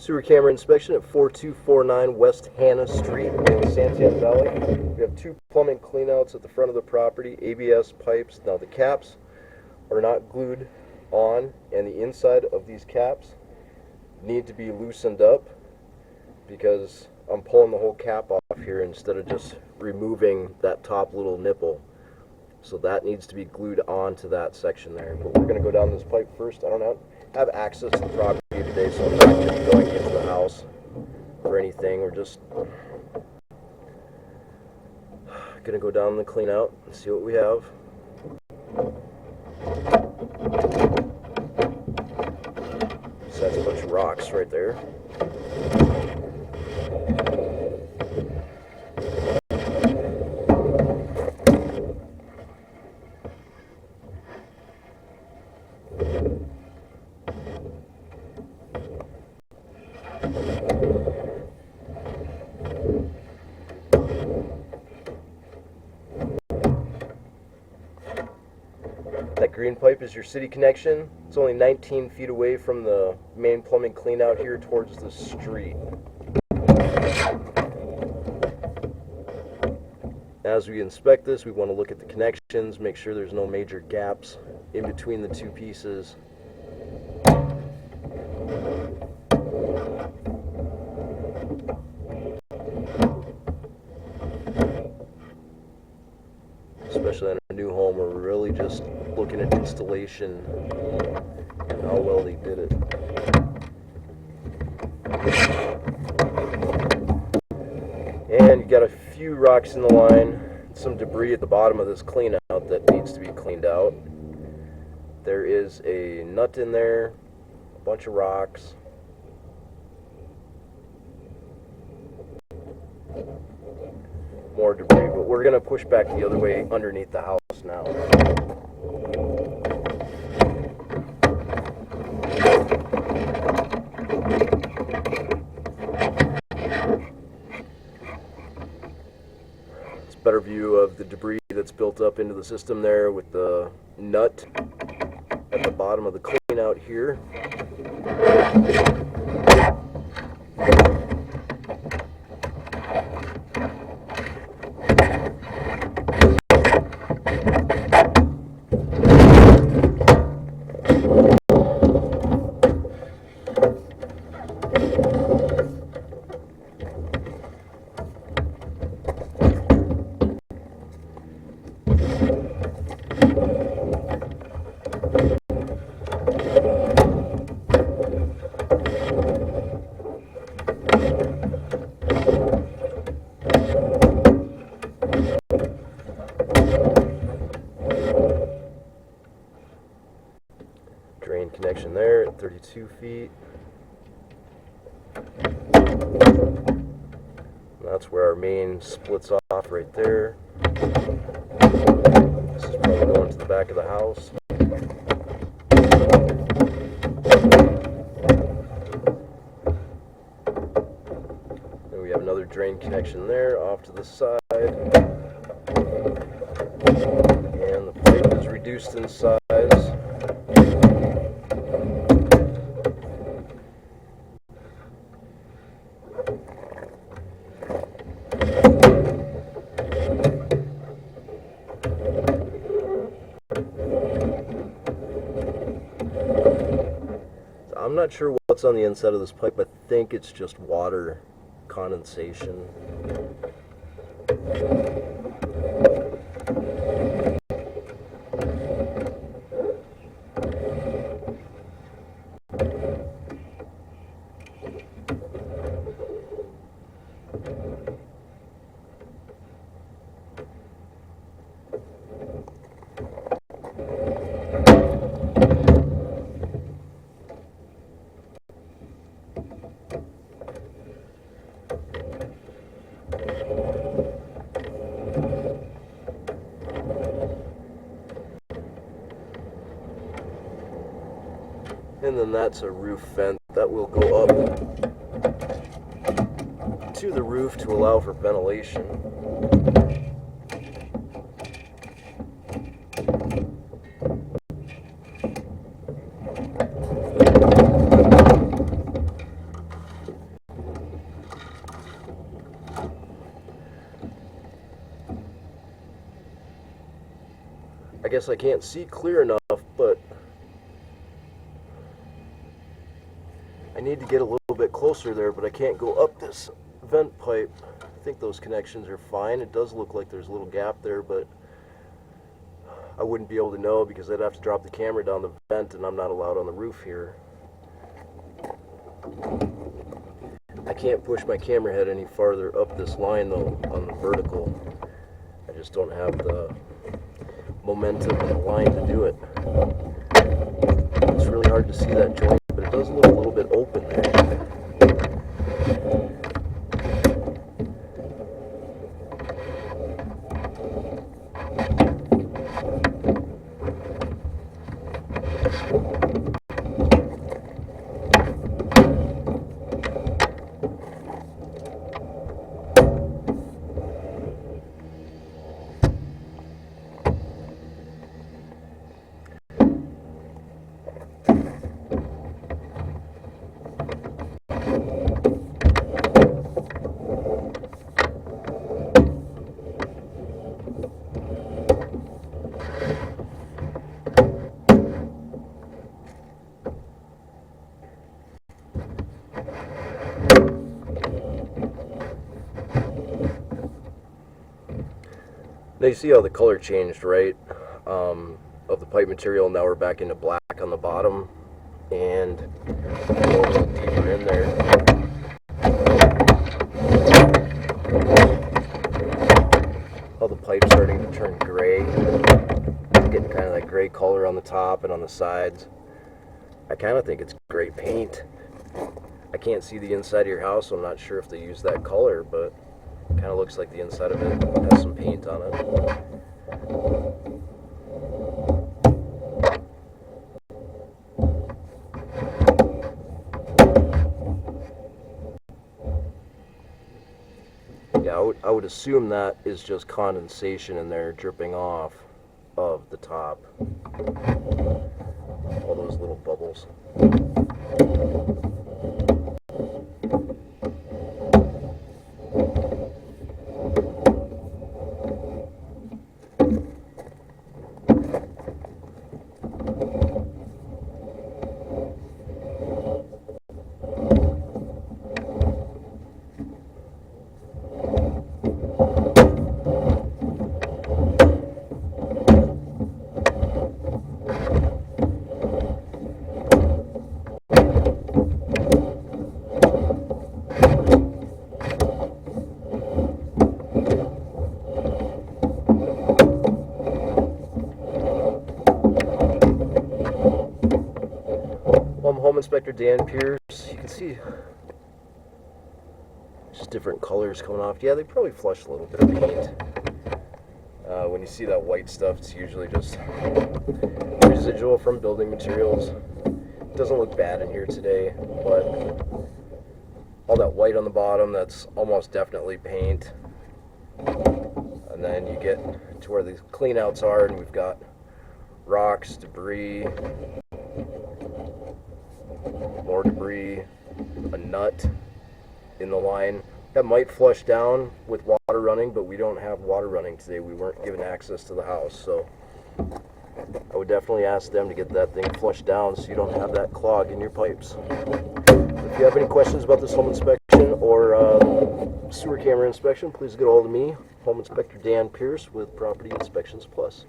Sewer camera inspection at 4249 West Hannah Street in Santan Valley. We have two plumbing cleanouts at the front of the property, ABS pipes. Now the caps are not glued on, and the inside of these caps need to be loosened up because I'm pulling the whole cap off here instead of just removing that top little nipple. So that needs to be glued onto that section there. But we're going to go down this pipe first. I don't have access to the property today, so I'm not going to be going into the house or anything. We're just going to go down the clean out and see what we have. So that's a bunch of rocks right there. That green pipe is your city connection. It's only 19 feet away from the main plumbing clean out here towards the street. As we inspect this, we want to look at the connections, make sure there's no major gaps in between the two pieces. Especially on a new home, we're really just looking at installation and how well they did it. And you got a few rocks in the line, some debris at the bottom of this clean out that needs to be cleaned out. There is a nut in there, a bunch of rocks. More debris, but we're going to push back the other way underneath the house now. It's a better view of the debris that's built up into the system there with the nut at the bottom of the clean out here. Drain connection there at 32 feet. That's where our main splits off right there. This is probably going to the back of the house. Then we have another drain connection there off to the side. And the pipe is reduced in size. I'm not sure what's on the inside of this pipe. I think it's just water condensation. And then that's a roof vent that will go up to the roof to allow for ventilation. guess I can't see clear enough, but I need to get a little bit closer there, but I can't go up this vent pipe. I think those connections are fine. It does look like there's a little gap there, but I wouldn't be able to know because I'd have to drop the camera down the vent, and I'm not allowed on the roof here. I can't push my camera head any farther up this line though on the vertical. I just don't have the momentum in the line to do it. It's really hard to see that joint, but it does look a little bit open there. Now you see how the color changed, right, of the pipe material. Now we're back into black on the bottom, and a little deeper in there. How the pipe's starting to turn gray, getting kind of that gray color on the top and on the sides. I kind of think it's gray paint. I can't see the inside of your house, so I'm not sure if they use that color, but it kind of looks like the inside of it has some paint on it. Yeah, I would assume that is just condensation in there dripping off of the top. All those little bubbles. Home Inspector Dan Pierce. You can see just different colors coming off. Yeah, they probably flushed a little bit of paint. When you see that white stuff, it's usually just residual from building materials. It doesn't look bad in here today, but all that white on the bottom, that's almost definitely paint. And then you get to where the cleanouts are, and we've got rocks, debris, more debris, a nut in the line. That might flush down with water running, but we don't have water running today. We weren't given access to the house, so I would definitely ask them to get that thing flushed down so you don't have that clog in your pipes. If you have any questions about this home inspection or sewer camera inspection, please get a hold of me, Home Inspector Dan Pierce with Property Inspections Plus.